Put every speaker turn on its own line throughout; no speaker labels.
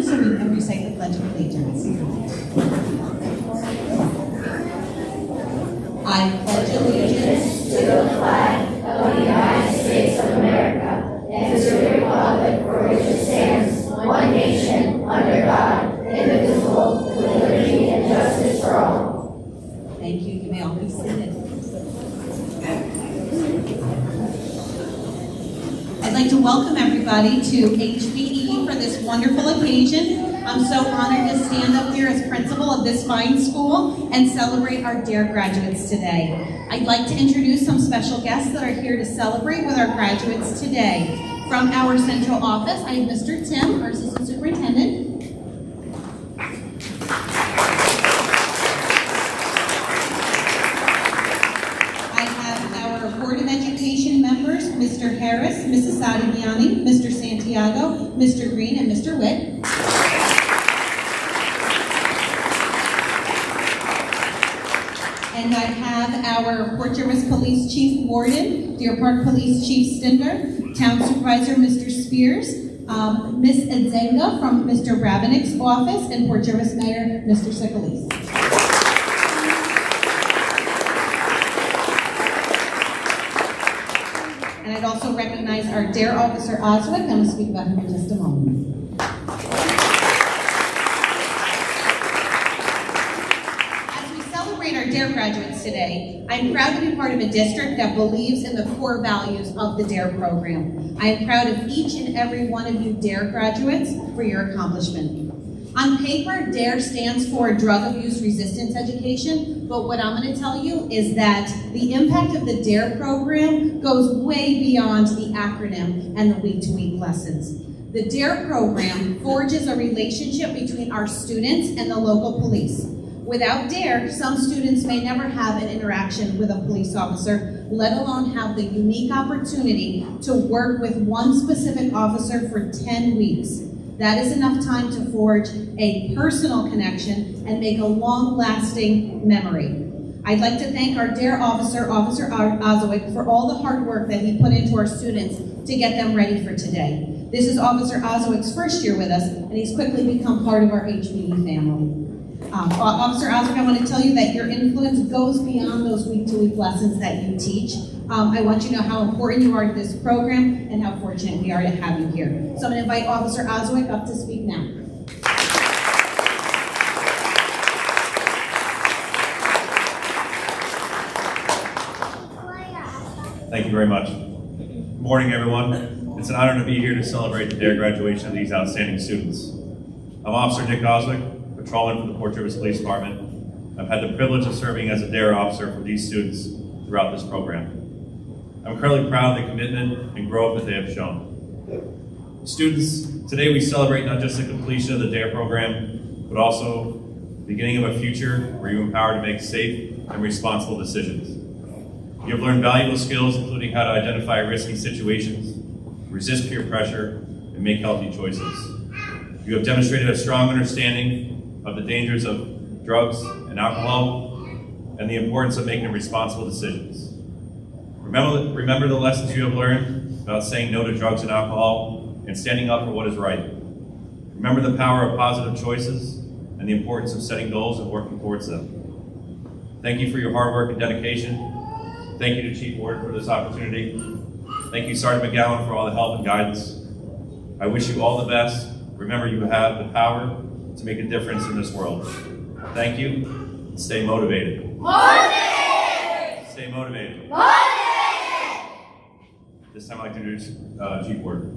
stand so we can recite the Pledge of Allegiance. I pledge allegiance
to the flag of the United States of America and to the republic for which it stands, one nation, under God, indivisible, with liberty and justice for all.
Thank you. You may all be seated. I'd like to welcome everybody to HBE for this wonderful occasion. I'm so honored to stand up here as principal of this fine school and celebrate our DARE graduates today. I'd like to introduce some special guests that are here to celebrate with our graduates today. From our central office, I have Mr. Tim, our assistant superintendent. I have our Board of Education members, Mr. Harris, Mrs. Sadigiani, Mr. Santiago, Mr. Green, and Mr. Witt. And I have our Port Jervis Police Chief Warden, Deer Park Police Chief Stinder, Town Supervisor Mr. Spears, Ms. Edzenga from Mr. Rabinick's office, and Port Jervis Mayor Mr. Sicalese. And I'd also recognize our DARE Officer Oswick. I'm going to speak about him in just a moment. Our DARE graduates today, I'm proud to be part of a district that believes in the core values of the DARE program. I am proud of each and every one of you DARE graduates for your accomplishment. On paper, DARE stands for Drug Abuse Resistance Education, but what I'm going to tell you is that the impact of the DARE program goes way beyond the acronym and the week-to-week lessons. The DARE program forges a relationship between our students and the local police. Without DARE, some students may never have an interaction with a police officer, let alone have the unique opportunity to work with one specific officer for 10 weeks. That is enough time to forge a personal connection and make a long-lasting memory. I'd like to thank our DARE officer, Officer Oswick, for all the hard work that he put into our students to get them ready for today. This is Officer Oswick's first year with us, and he's quickly become part of our HBE family. Officer Oswick, I want to tell you that your influence goes beyond those week-to-week lessons that you teach. I want you to know how important you are to this program and how fortunate we are to have you here. So I'm going to invite Officer Oswick up to speak now.
Thank you very much. Good morning, everyone. It's an honor to be here to celebrate the DARE graduation of these outstanding students. I'm Officer Nick Oswick, patrolman for the Port Jervis Police Department. I've had the privilege of serving as a DARE officer for these students throughout this program. I'm incredibly proud of the commitment and growth that they have shown. Students, today we celebrate not just the completion of the DARE program, but also the beginning of a future where you're empowered to make safe and responsible decisions. You have learned valuable skills, including how to identify risky situations, resist peer pressure, and make healthy choices. You have demonstrated a strong understanding of the dangers of drugs and alcohol and the importance of making responsible decisions. Remember the lessons you have learned about saying no to drugs and alcohol and standing up for what is right. Remember the power of positive choices and the importance of setting goals and working towards them. Thank you for your hard work and dedication. Thank you to Chief Ward for this opportunity. Thank you, Sergeant McGowan, for all the help and guidance. I wish you all the best. Remember, you have the power to make a difference in this world. Thank you, and stay motivated.
Motivated!
Stay motivated.
Motivated!
This time I'd like to introduce Chief Ward.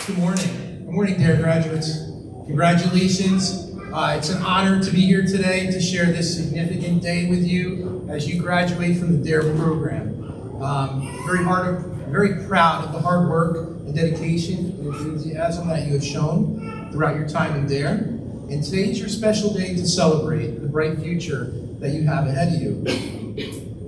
Good morning. Good morning, DARE graduates. Congratulations. It's an honor to be here today to share this significant day with you as you graduate from the DARE program. Very proud of the hard work and dedication and enthusiasm that you have shown throughout your time in DARE. And today is your special day to celebrate the bright future that you have ahead of you.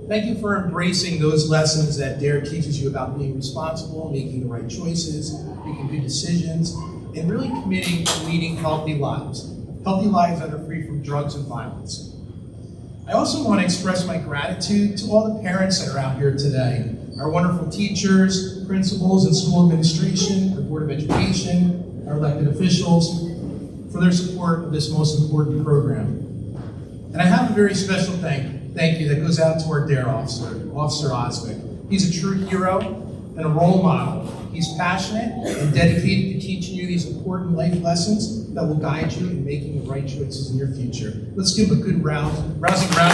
Thank you for embracing those lessons that DARE teaches you about being responsible, making the right choices, making good decisions, and really committing to leading healthy lives that are free from drugs and violence. I also want to express my gratitude to all the parents that are out here today, our wonderful teachers, principals, and school administration, the Board of Education, our elected officials, for their support of this most important program. And I have a very special thank you that goes out to our DARE officer, Officer Oswick. He's a true hero and a role model. He's passionate and dedicated to teaching you these important life lessons that will guide you in making the right choices in your future. Let's give him a good rousing round of applause.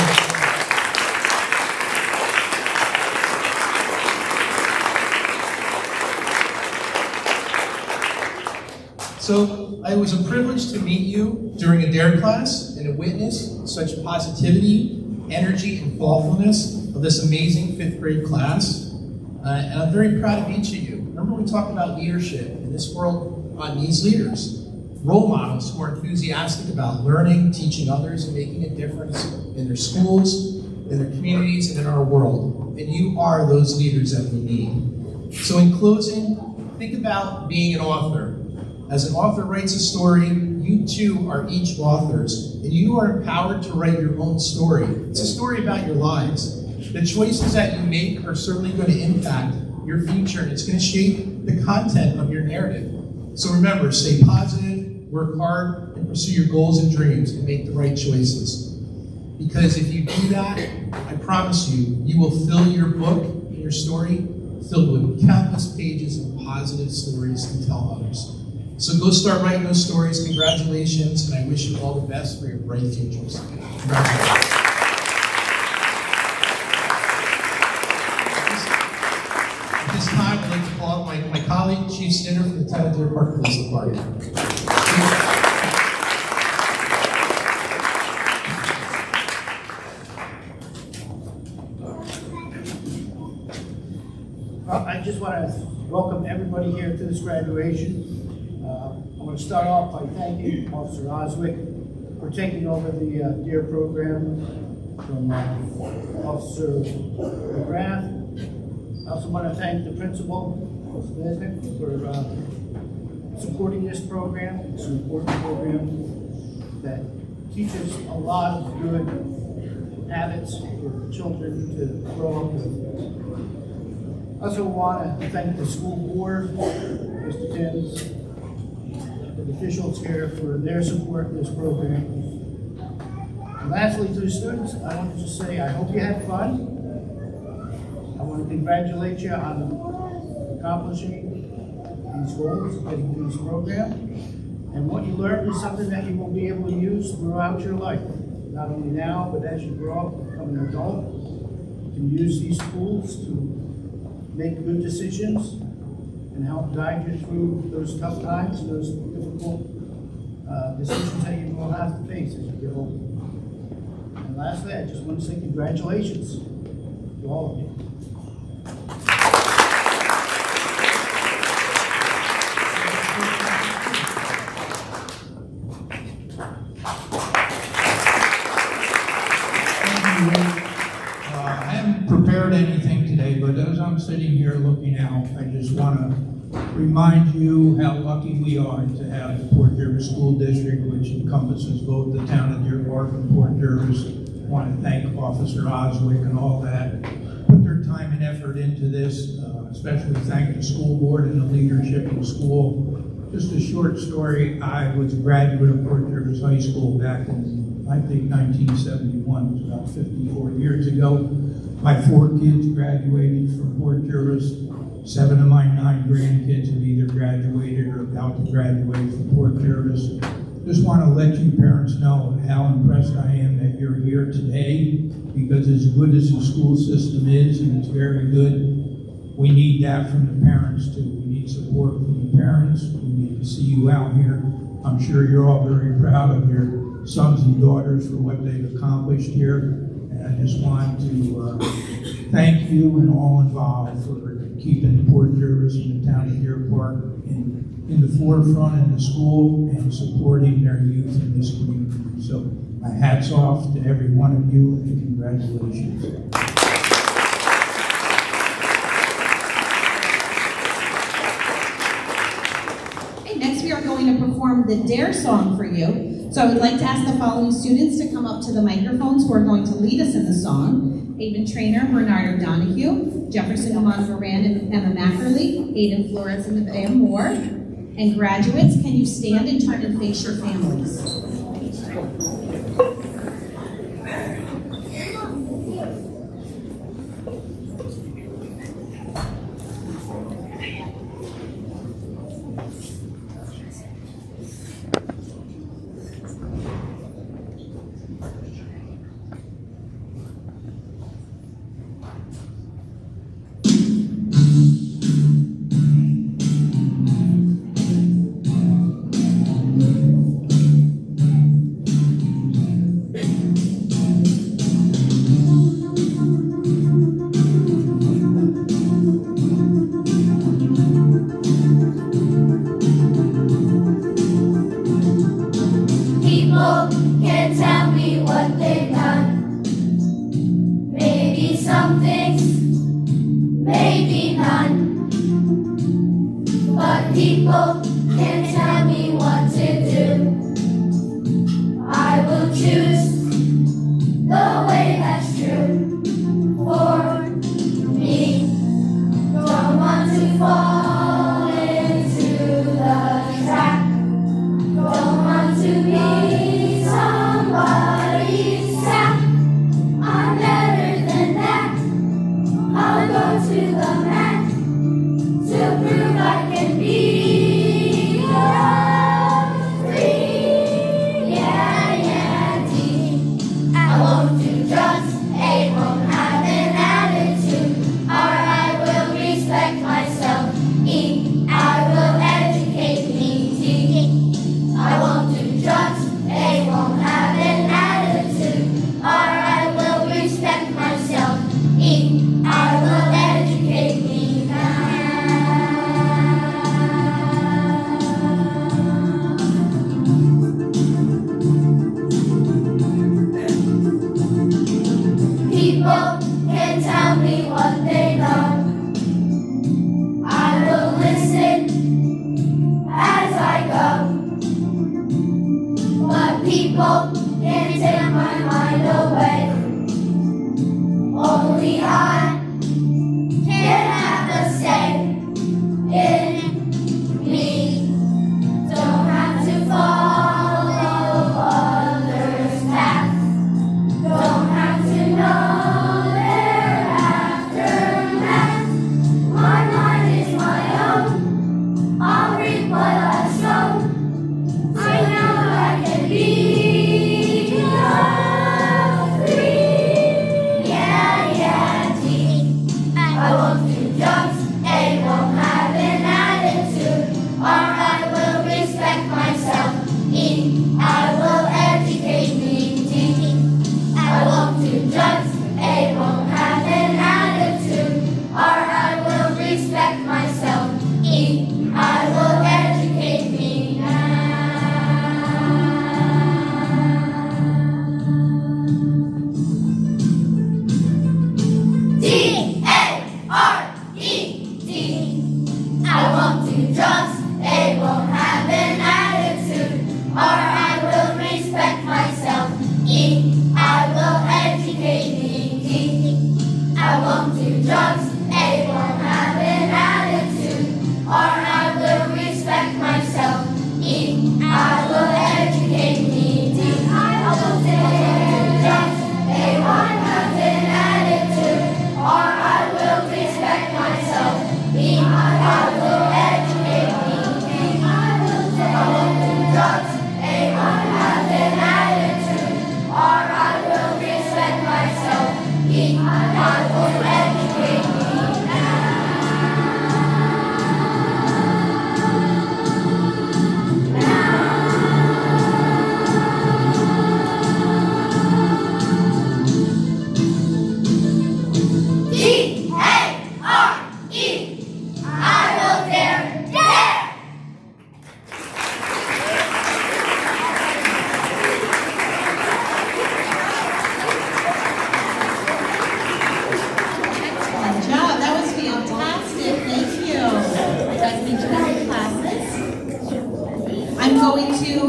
So it was a privilege to meet you during a DARE class and to witness such positivity, energy, and thoughtfulness of this amazing 5th grade class. And I'm very proud of each of you. Remember, we talked about leadership, and this world needs leaders, role models who are enthusiastic about learning, teaching others, and making a difference in their schools, in their communities, and in our world. And you are those leaders that we need. So in closing, think about being an author. As an author writes a story, you too are each authors, and you are empowered to write your own story. It's a story about your lives. The choices that you make are certainly going to impact your future, and it's going to shape the content of your narrative. So remember, stay positive, work hard, and pursue your goals and dreams, and make the right choices. Because if you do that, I promise you, you will fill your book and your story filled with countless pages of positive stories to tell others. So go start writing those stories. Congratulations, and I wish you all the best for your bright futures. Congratulations. At this time, I'd like to call up my colleague, Chief Stinner from the Town of Deer Park Police Department.
Well, I just want to welcome everybody here to this graduation. I want to start off by thanking Officer Oswick for taking over the DARE program from Officer McGrath. I also want to thank the principal, Officer Lesnick, for supporting this program. It's an important program that teaches a lot of good habits for children to grow up with. I also want to thank the school board, Mr. Timms, the officials here for their support of this program. And lastly, to the students, I want to just say I hope you had fun. I want to congratulate you on accomplishing these goals, getting through this program. And what you learned is something that you will be able to use throughout your life. Not only now, but as you grow up and become an adult, you can use these tools to make good decisions and help guide you through those tough times and those difficult decisions that you will have to face as you get older. And lastly, I just want to say congratulations to all of you.
I haven't prepared anything today, but as I'm sitting here looking out, I just want to remind you how lucky we are to have the Port Jervis School District, which encompasses both the town of Deer Park and Port Jervis. I want to thank Officer Oswick and all that put their time and effort into this, especially thank the school board and the leadership of the school. Just a short story, I was a graduate of Port Jervis High School back in, I think, 1971, it was about 54 years ago. My 4 kids graduated from Port Jervis. 7 of my 9 grandkids have either graduated or about to graduate from Port Jervis. Just want to let you parents know how impressed I am that you're here today, because as good as the school system is, and it's very good, we need that from the parents too. We need support from the parents. We need to see you out here. I'm sure you're all very proud of your sons and daughters for what they've accomplished here. And I just want to thank you and all involved for keeping Port Jervis and the town of Deer Park in the forefront in the school and supporting their youth in this community. So my hat's off to every one of you and congratulations.
Okay, next we are going to perform the DARE song for you. So I would like to ask the following students to come up to the microphones who are going to lead us in the song. Aiden Trainer, Bernardo Donahue, Jefferson Amon Moran and Emma Mackerly, Aiden Flores and Nevaeh Moore. And graduates, can you stand and turn and face your families?
People can tell me what they've done. Maybe some things, maybe none. But people can tell me what to do. I will choose the way that's true for me. Don't want to fall into the trap. Don't want to be somebody's sap. I'm better than that. I'll go to the mat to prove I can be free. Yeah, deep. I won't do drugs, I won't have an attitude, or I will respect myself. I will educate me deep. I won't do drugs, they won't have an attitude, or I will respect myself. I will educate me now. People can tell me what they know. I will listen as I go. But people can't take my mind away. Only I can have the say in me. Don't have to follow others' paths. Don't have to know their aftermath. My mind is my own. I'll reap what I sow. I know I can be free. Yeah, deep. I won't do drugs, they won't have an attitude, or I will respect myself. I will educate me deep. I won't do drugs, they won't have an attitude, or I will respect myself. I will educate me now. DARE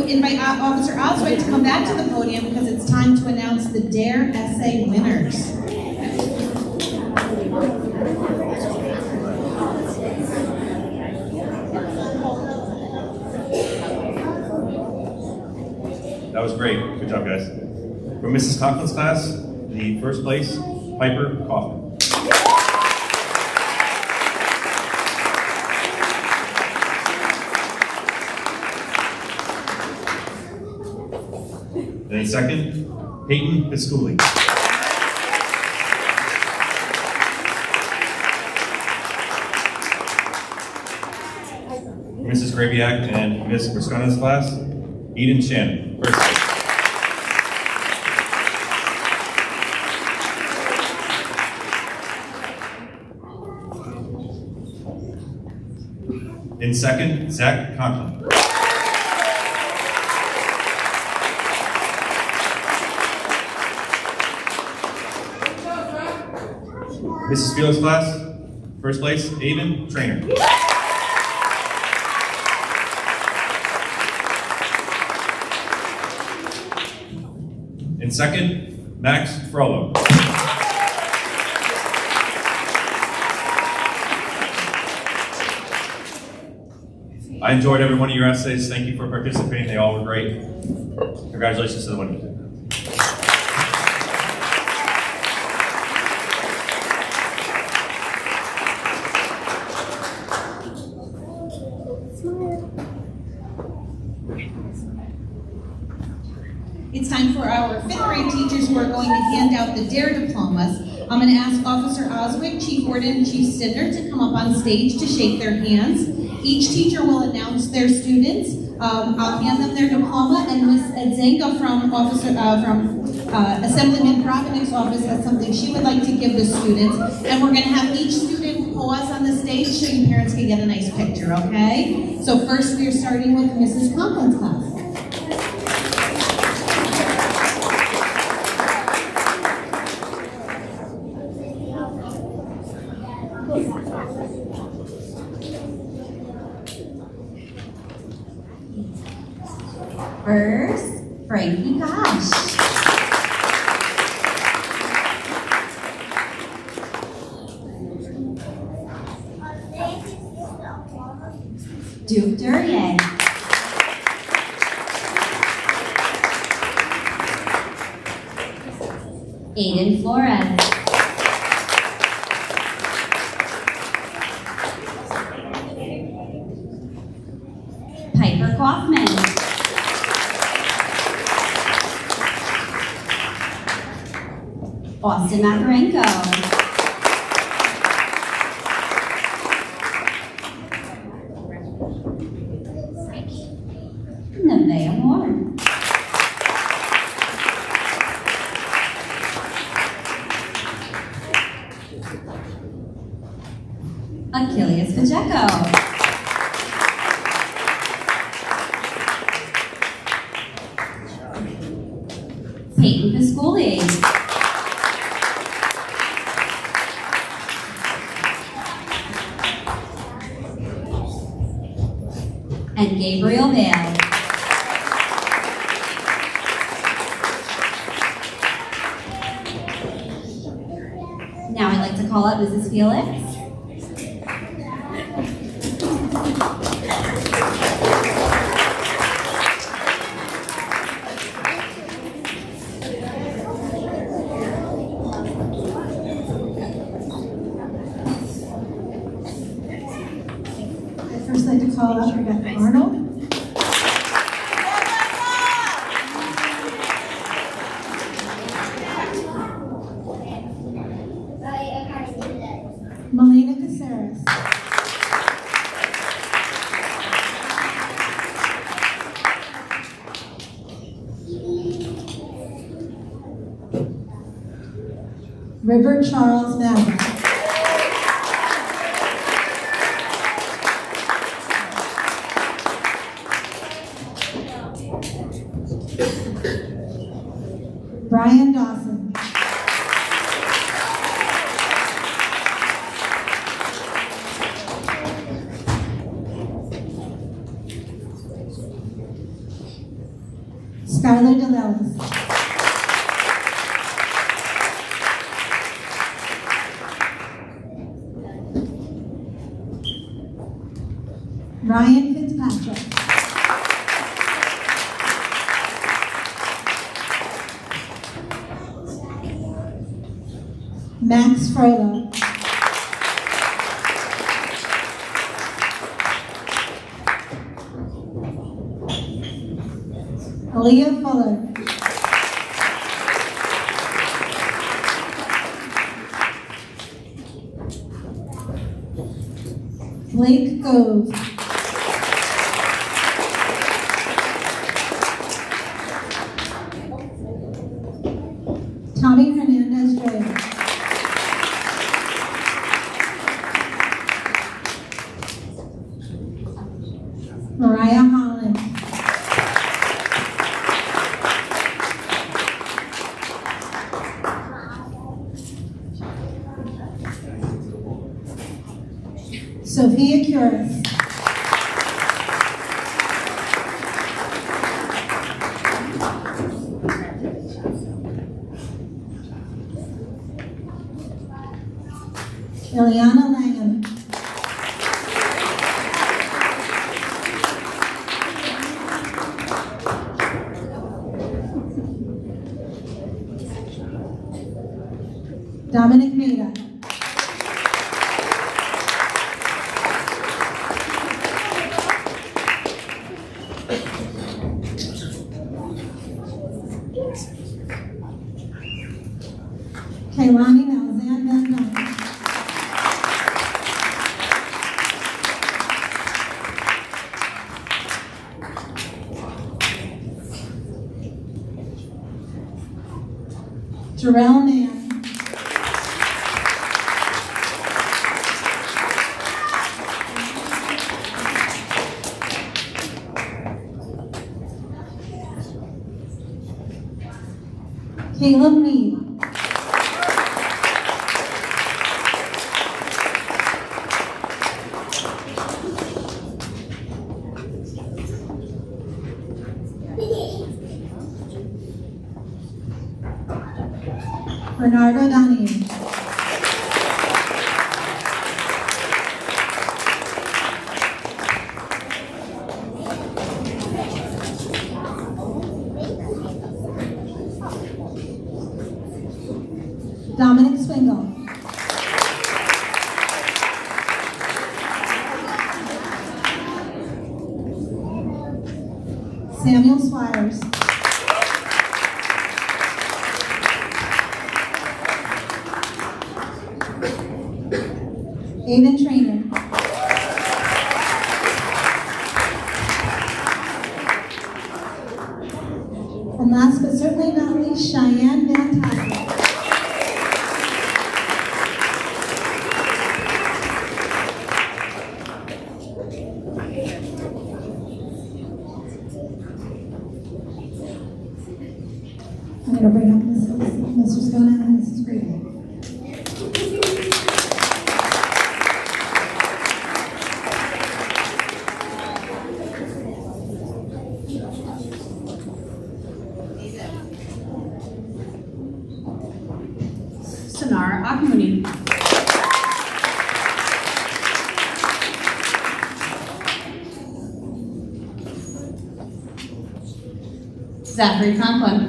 invite Officer Oswald to come back to the podium because it's time to announce the DARE essay winners.
That was great. Good job, guys. For Mrs. Conklin's class, the first place, Piper Kaufman. And in second, Peyton Pisculi. Mrs. Graviak and Ms. Briscona's class, Eden Shannon. First place. In second, Zach Conklin. Mrs. Fields' class, first place, Aiden Trainer. In second, Max Frollo. I enjoyed every one of your essays. Thank you for participating. They all were great. Congratulations to the winners.
It's time for our 5th grade teachers who are going to hand out the DARE diplomas. I'm going to ask Officer Oswick, Chief Warden, and Chief Stidner to come up on stage to shake their hands. Each teacher will announce their students. I'll hand them their diploma, and Ms. Edzenga from Assemblyman Kravinick's office has something she would like to give the students. And we're going to have each student pause on the stage so you parents can get a nice picture, okay? So first we are starting with Mrs. Conklin's class.
First, Frankie Gosh. Duke Durier. Aiden Flores. Piper Kaufman. Austin Makarenko. Nevaeh Moore. Achilles Pacheco. Peyton Pisculi. And Gabriel Vale. Now I'd like to call up Mrs. Felix.
I'd first like to call up Rebecca Arnold. Melina Caceres. River Charles Maverick. Brian Dawson.
Tyler DeLellis. Ryan Fitzpatrick. Max Frollo. Aaliyah Fuller. Blake Gove. Tommy Hernandez Joya. Mariah Holland. Sophia Curis. Ileana Langham. Dominic Maida. Kaylani Malzahn Van Dunk. Jarrell Mann. Caleb Mead. Bernardo Donahue. Dominic Swingle. Samuel Swires. Aiden Trainer. And last but certainly not least, Cheyenne Van Tassel. I'm going to bring up Mr. Scona and Mrs. Green.
Sonar Akmuni. Zachary Conklin.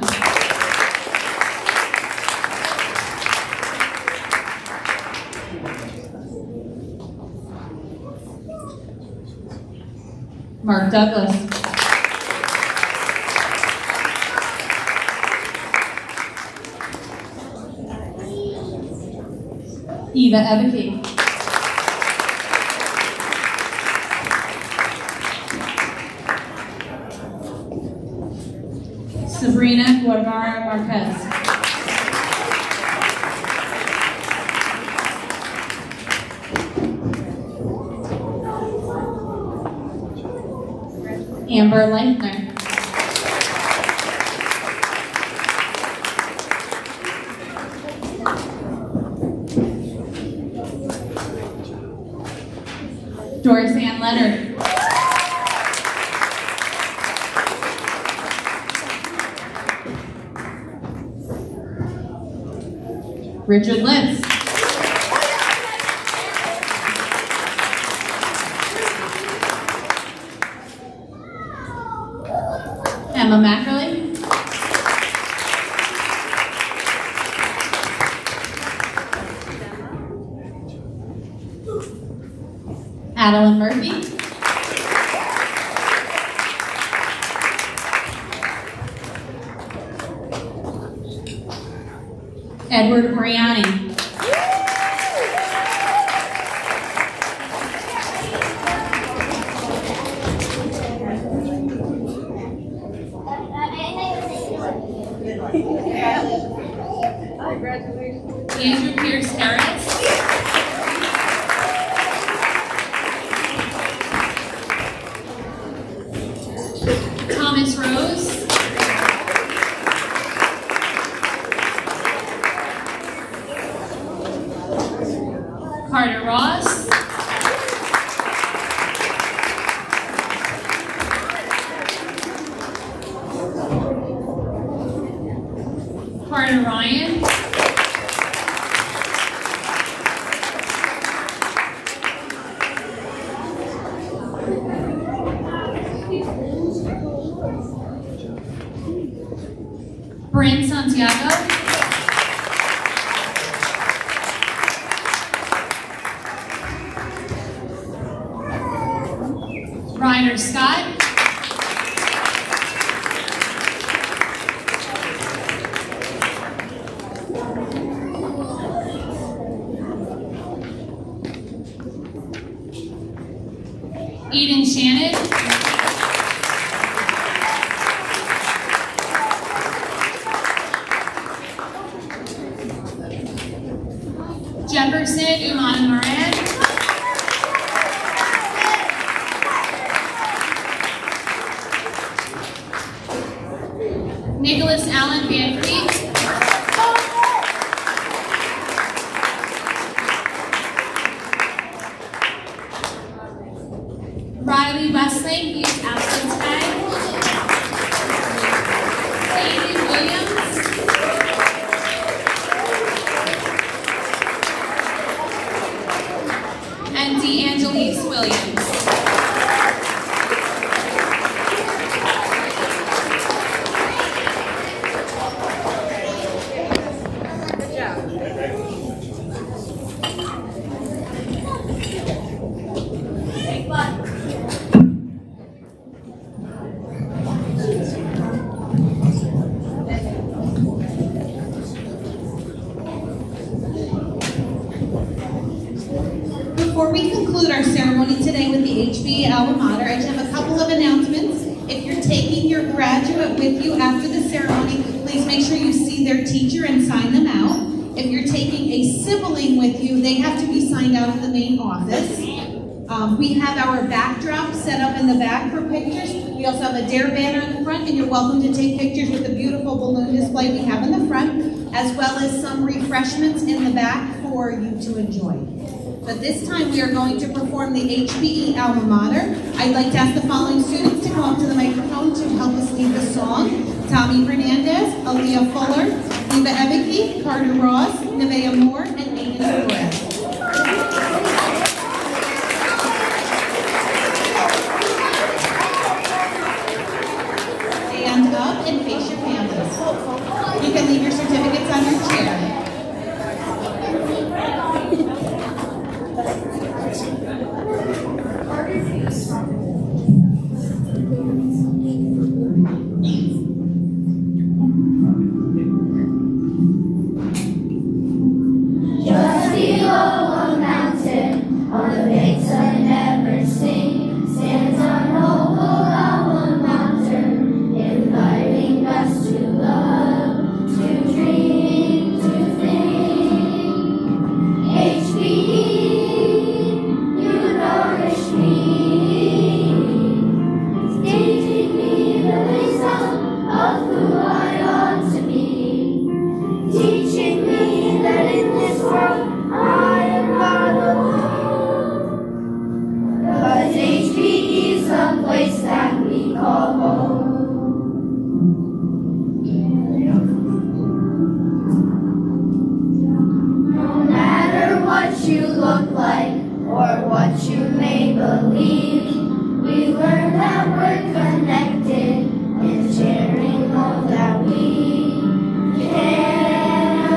Mark Douglas. Eva Ebeke. Sabrina Guevara Marquez. Amber Leithner. Doris Ann Leonard. Richard Litz. Emma Mackerly. Adeline Murphy. Edward Mariani. Andrew Pierce Harris. Thomas Rose. Carter Ross. Carter Ryan. Bryn Santiago. Ryder Scott. Eden Shannon. Jefferson Umana Moran. Nicholas Allen Van Fleet. Riley Westlake, he's absent today. Sadie Williams. And DeAngelise Williams.
Before we conclude our ceremony today with the HBE alma mater, I just have a couple of announcements. If you're taking your graduate with you after the ceremony, please make sure you see their teacher and sign them out. If you're taking a sibling with you, they have to be signed out in the main office. We have our backdrop set up in the back for pictures. We also have a DARE banner in the front, and you're welcome to take pictures with the beautiful balloon display we have in the front, as well as some refreshments in the back for you to enjoy. But this time we are going to perform the HBE alma mater. I'd like to ask the following students to come up to the microphone to help us lead the song. Tommy Hernandez, Aaliyah Fuller, Eva Ebeke, Carter Ross, Nevaeh Moore, and Aiden Torres. Stand up and face your families. You can leave your certificates on your chair.
Just below we're connected in sharing all that we can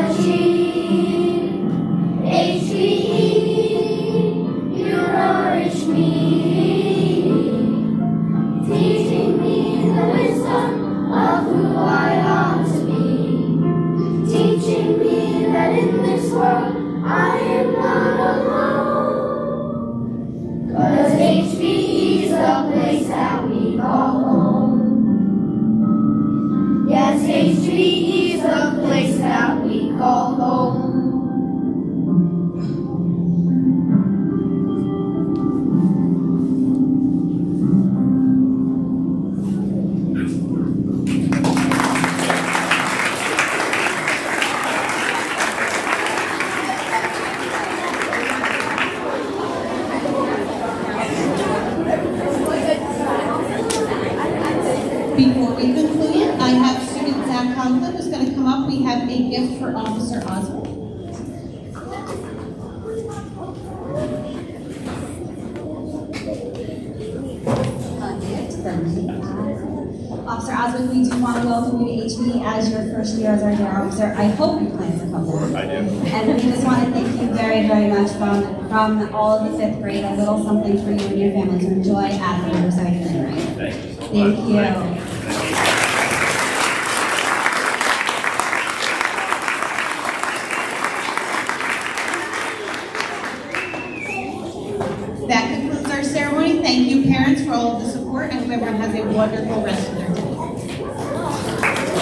achieve. HBE, you nourish me, teaching me the wisdom of who I ought to be, teaching me that in this world I am not alone, 'cause HBE is the place that we call home. Yes, HBE is the place that we call home.
Before we conclude, I have student Zach Conklin who's going to come up. We have a gift for Officer Oswald.
Officer Oswald, we do want to welcome you to HBE as your first year as our DARE officer. I hope you plan to come back.
I do.
And we just want to thank you very, very much from all of the fifth grade, a little something for you and your family to enjoy at the Riverside Green.
Thank you so much.
Thank you.
That concludes our ceremony. Thank you, parents, for all of the support, and everyone has a wonderful rest of